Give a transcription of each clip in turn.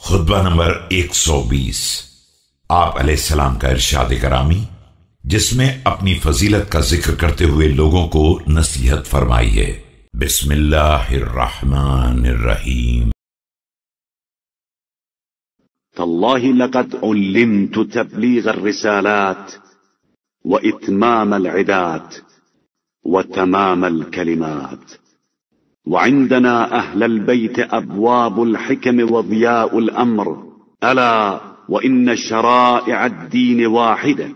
خطبہ نمبر 120 آپ علیہ السلام کا ارشاد گرامی جس میں اپنی فضیلت کا ذکر کرتے ہوئے لوگوں کو نصیحت فرمائی ہے۔ بسم اللہ الرحمن الرحیم۔ تالله لقد علمت تبلیغ الرسالات وإتمام العدات وتمام الكلمات، وعندنا أهل البيت أبواب الحكم وضياء الأمر، ألا وإن شرائع الدين واحدة۔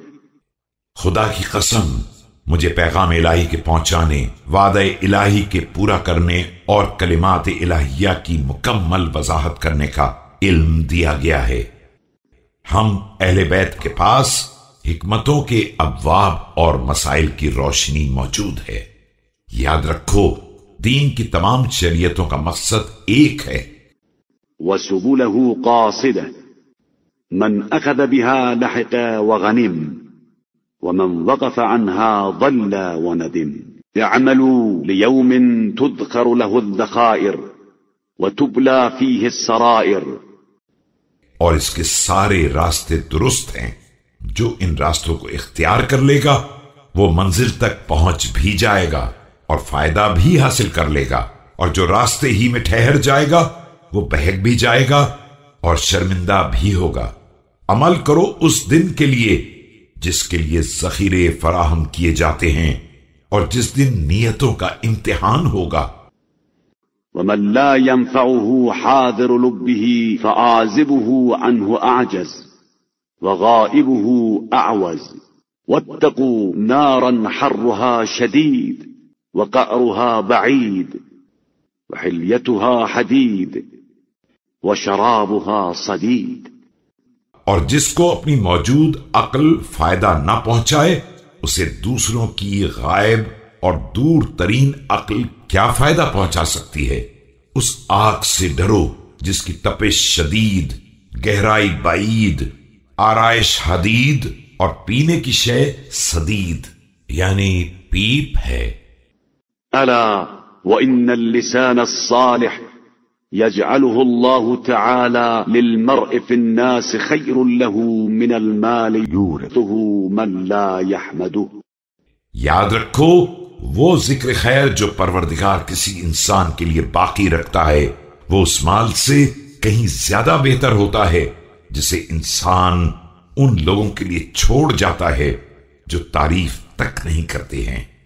خدا کی قسم مجھے پیغام الہی کے پہنچانے، وعدہ الہی کے پورا کرنے اور کلمات الہیہ کی مکمل وضاحت کرنے کا علم دیا گیا ہے۔ ہم اہل بیت کے پاس حکمتوں کے ابواب اور مسائل کی روشنی موجود ہے۔ یاد رکھو دین کی تمام شریعتوں کا مقصد ایک ہے۔ وسبله قاصدة، من أخذ بها لحق وغنم، ومن وقف عنها ضل وندم۔ اعملوا ليوم تذكر له الذخائر وتبلى فيه السرائر۔ اور اس کے سارے راستے درست ہیں، جو ان راستوں کو اختیار کر لے گا وہ منزل تک پہنچ بھی جائے گا اور فائدہ بھی حاصل کر لے گا، اور جو راستے ہی میں ٹھہر جائے گا وہ بہک بھی جائے گا اور شرمندہ بھی ہوگا۔ عمل کرو اس دن کے لیے جس کے لیے ذخیرے فراہم کیے جاتے ہیں اور جس دن نیتوں کا امتحان ہوگا۔ ومن لا ينفعه حاضر لبه فآزبه عنه أعجز وغائبه أعوز، واتقوا نارا حرها شديد وقعرها بعيد وحليتها حديد وشرابها صديد۔ اور جس کو اپنی موجود عقل فائدہ نہ پہنچائے اسے دوسروں کی غائب اور دور ترین عقل کیا فائدہ پہنچا سکتی ہے۔ اس آگ سے ڈرو جس کی تپش شدید، گہرائی بعید، آرائش حدید اور پینے کی شے صدید یعنی پیپ ہے۔ ألا وإن اللسان الصالح يجعله الله تعالى للمرء في الناس خير له من المال يورثه من لا يحمده۔ یاد رکھو وہ ذکر خیر جو پروردگار کسی انسان کے لیے باقی رکھتا ہے وہ اس مال سے کہیں زیادہ بہتر ہوتا ہے جسے انسان ان لوگوں کے لیے چھوڑ جاتا ہے جو تعریف تک نہیں کرتے ہیں۔